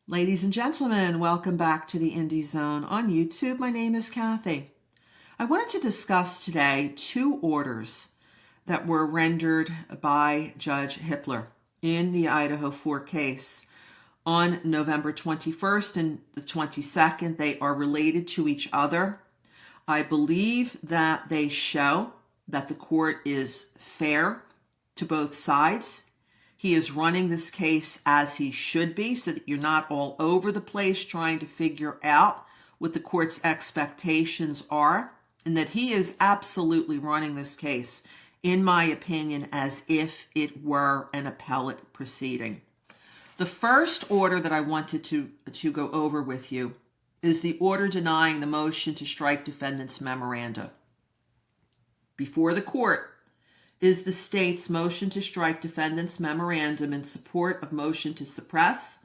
Ladies and gentlemen, welcome back to the IndieZone on YouTube. My name is Kathy. I wanted to discuss today two orders that were rendered by Judge Hippler in the Idaho 4 case on November 21st and the 22nd. They are related to each other. I believe that they show that the court is fair to both sides. He is running this case as he should be so that you're not all over the place trying to figure out what the court's expectations are, and that he is absolutely running this case, in my opinion, as if it were an appellate proceeding. The first order that I wanted to go over with you is the order denying the motion to strike defendant's memoranda. Before the court is the state's motion to strike defendant's memorandum in support of motion to suppress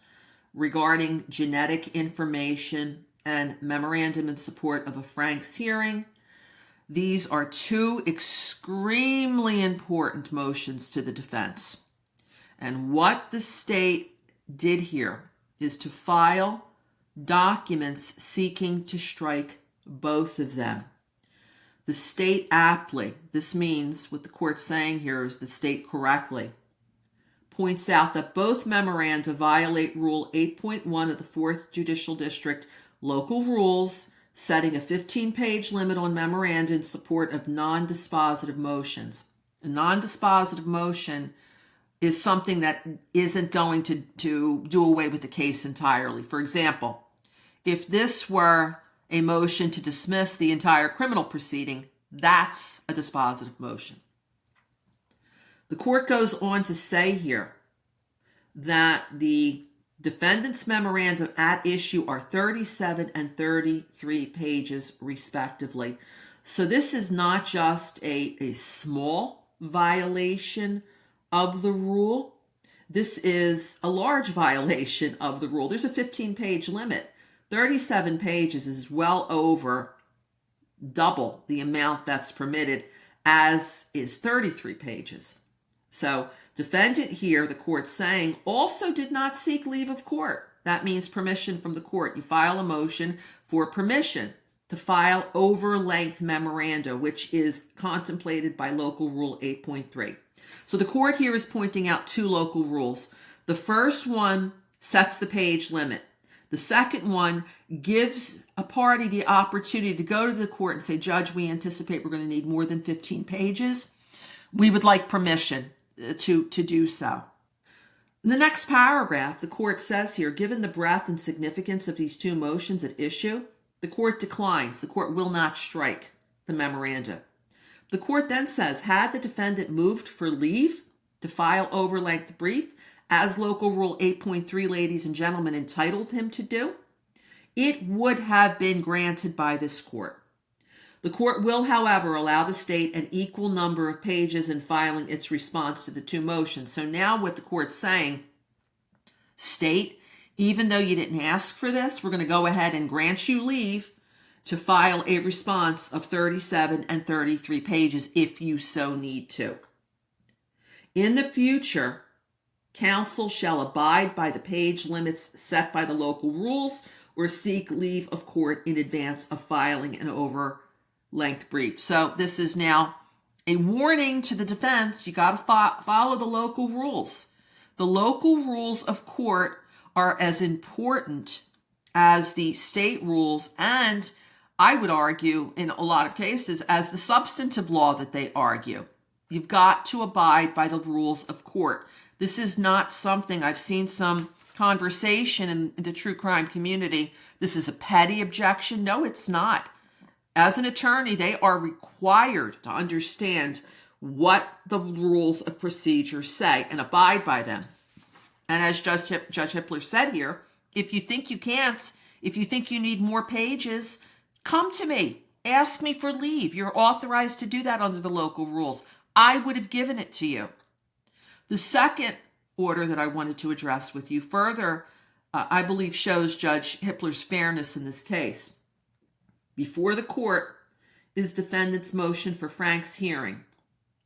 regarding genetic information and memorandum in support of a Franks hearing. These are two extremely important motions to the defense. And what the state did here is to file documents seeking to strike both of them. The state aptly, this means what the court's saying here is the state correctly, points out that both memoranda violate Rule 8.1 of the 4th Judicial District local rules, setting a 15-page limit on memoranda in support of non-dispositive motions. A non-dispositive motion is something that isn't going to do away with the case entirely. For example, if this were a motion to dismiss the entire criminal proceeding, that's a dispositive motion. The court goes on to say here that the defendant's memorandum at issue are 37 and 33 pages respectively. So this is not just a small violation of the rule. This is a large violation of the rule. There's a 15-page limit. 37 pages is well over double the amount that's permitted, as is 33 pages. So defendant here, the court's saying, also did not seek leave of court. That means permission from the court. You file a motion for permission to file over-length memoranda, which is contemplated by Local Rule 8.3. So the court here is pointing out two local rules. The first one sets the page limit. The second one gives a party the opportunity to go to the court and say, Judge, we anticipate we're going to need more than 15 pages. We would like permission to do so. In the next paragraph, the court says here, given the breadth and significance of these two motions at issue, the court declines. The court will not strike the memoranda. The court then says, had the defendant moved for leave to file over-length brief, as Local Rule 8.3, ladies and gentlemen, entitled him to do, it would have been granted by this court. The court will, however, allow the state an equal number of pages in filing its response to the two motions. So now what the court's saying, state, even though you didn't ask for this, we're going to go ahead and grant you leave to file a response of 37 and 33 pages if you so need to. In the future, counsel shall abide by the page limits set by the local rules or seek leave of court in advance of filing an over-length brief. So this is now a warning to the defense. You got to follow the local rules. The local rules of court are as important as the state rules, and I would argue in a lot of cases as the substantive law that they argue. You've got to abide by the rules of court. This is not something, I've seen some conversation in the true crime community. This is a petty objection. No, it's not. As an attorney, they are required to understand what the rules of procedure say and abide by them. And as Judge Hippler said here, if you think you can't, if you think you need more pages, come to me. Ask me for leave. You're authorized to do that under the local rules. I would have given it to you. The second order that I wanted to address with you further, I believe shows Judge Hippler's fairness in this case. Before the court is defendant's motion for Frank's hearing.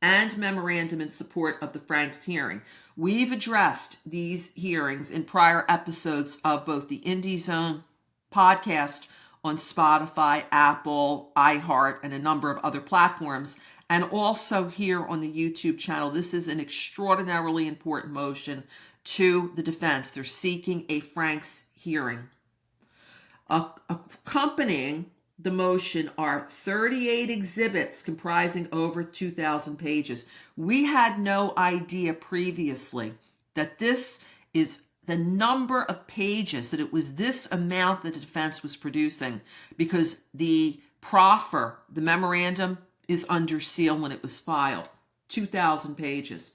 and memorandum in support of the Franks hearing. We've addressed these hearings in prior episodes of both the IndieZone podcast on Spotify, Apple, iHeart, and a number of other platforms, and also here on the YouTube channel. This is an extraordinarily important motion to the defense. They're seeking a Franks hearing. Accompanying the motion are 38 exhibits comprising over 2,000 pages. We had no idea previously that this is the number of pages, that it was this amount that the defense was producing, because the proffer, the memorandum, is under seal when it was filed. 2,000 pages.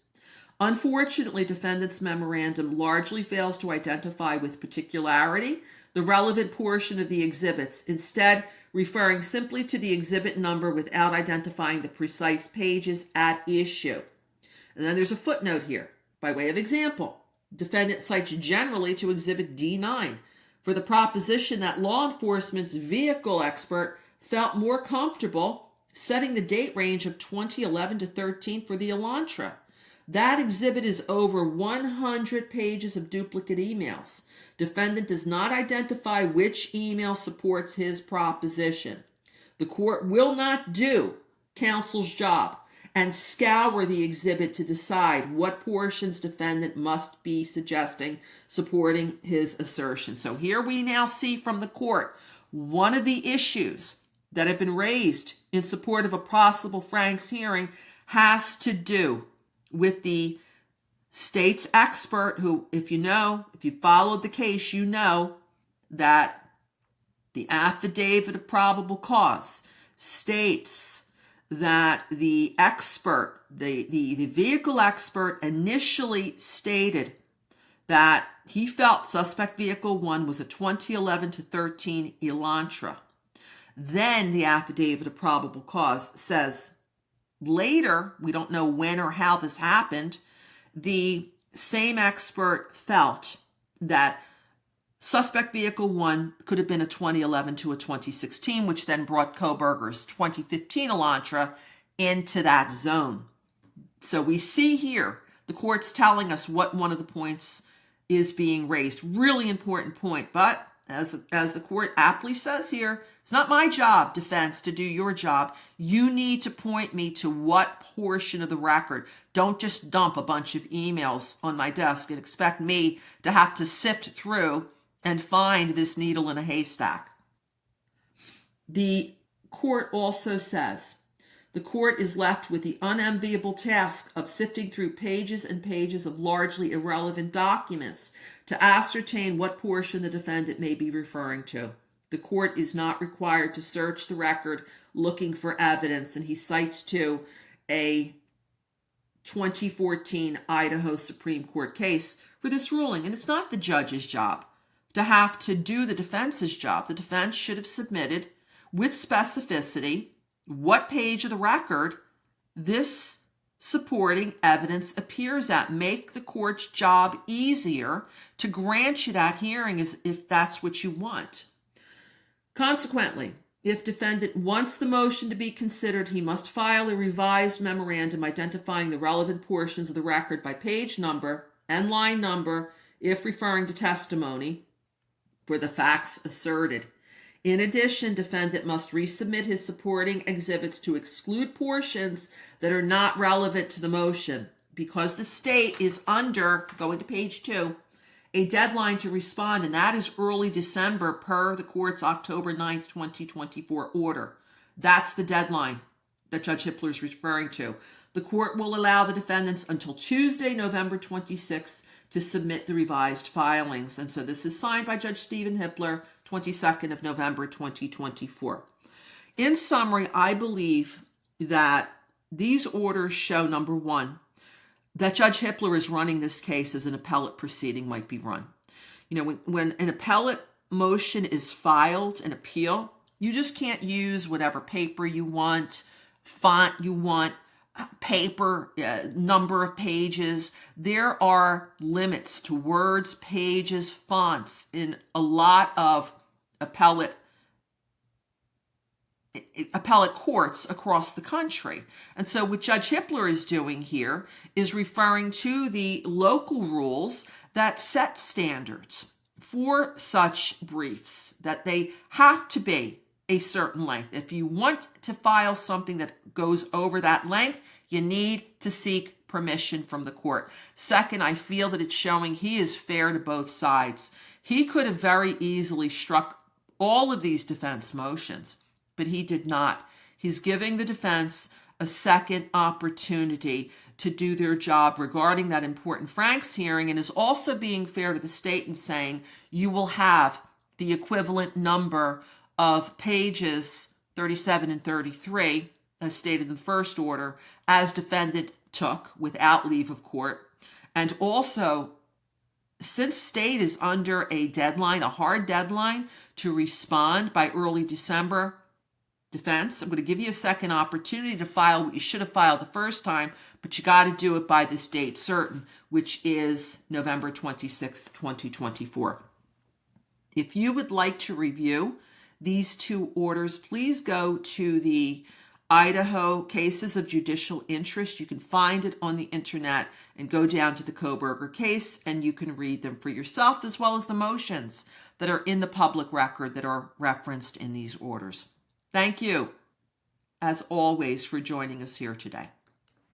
Unfortunately, defendant's memorandum largely fails to identify with particularity the relevant portion of the exhibits, instead referring simply to the exhibit number without identifying the precise pages at issue. And then there's a footnote here. By way of example, defendant cites generally to Exhibit D9 for the proposition that law enforcement's vehicle expert felt more comfortable setting the date range of 2011 to 13 for the Elantra. That exhibit is over 100 pages of duplicate emails. Defendant does not identify which email supports his proposition. The court will not do counsel's job and scour the exhibit to decide what portions defendant must be suggesting supporting his assertion. So here we now see from the court one of the issues that have been raised in support of a possible Franks hearing has to do with the state's expert who, if you followed the case, you know that the Affidavit of Probable Cause states that the expert, the vehicle expert, initially stated that he felt suspect vehicle 1 was a 2011 to 13 Elantra. Then the Affidavit of Probable Cause says later, we don't know when or how this happened, the same expert felt that suspect vehicle 1 could have been a 2011 to a 2016, which then brought Kohberger's 2015 Elantra into that zone. So we see here the court's telling us what one of the points is being raised. Really important point. But as the court aptly says here, it's not my job, defense, to do your job. You need to point me to what portion of the record. Don't just dump a bunch of emails on my desk and expect me to have to sift through and find this needle in a haystack. The court also says the court is left with the unenviable task of sifting through pages and pages of largely irrelevant documents to ascertain what portion the defendant may be referring to. The court is not required to search the record looking for evidence, and he cites to a 2014 Idaho Supreme Court case for this ruling. And it's not the judge's job to have to do the defense's job. The defense should have submitted with specificity what page of the record this supporting evidence appears at. Make the court's job easier to grant you that hearing if that's what you want. Consequently, if defendant wants the motion to be considered, he must file a revised memorandum identifying the relevant portions of the record by page number and line number if referring to testimony for the facts asserted. In addition, defendant must resubmit his supporting exhibits to exclude portions that are not relevant to the motion. Because the state is under, going to page 2, a deadline to respond, and that is early December per the court's October 9th, 2024 order. That's the deadline that Judge Hippler is referring to. The court will allow the defendants until Tuesday, November 26th to submit the revised filings. And so this is signed by Judge Stephen Hippler, 22nd of November, 2024. In summary, I believe that these orders show, number one, that Judge Hippler is running this case as an appellate proceeding might be run. When an appellate motion is filed, an appeal, you just can't use whatever paper you want, font you want, paper, number of pages. There are limits to words, pages, fonts in a lot of appellate appellate courts across the country. And so what Judge Hippler is doing here is referring to the local rules that set standards for such briefs, that they have to be a certain length. If you want to file something that goes over that length, you need to seek permission from the court. Second, I feel that it's showing he is fair to both sides. He could have very easily struck all of these defense motions, but he did not. He's giving the defense a second opportunity to do their job regarding that important Franks hearing, and is also being fair to the state and saying you will have the equivalent number of pages 37 and 33, as stated in the first order, as defendant took without leave of court. And also, since state is under a deadline, a hard deadline to respond by early December, defense, I'm going to give you a second opportunity to file what you should have filed the first time, but you got to do it by this date certain, which is November 26th, 2024. If you would like to review these two orders, please go to the Idaho Cases of Judicial Interest. You can find it on the internet and go down to the Kohberger case, and you can read them for yourself, as well as the motions that are in the public record that are referenced in these orders. Thank you, as always, for joining us here today.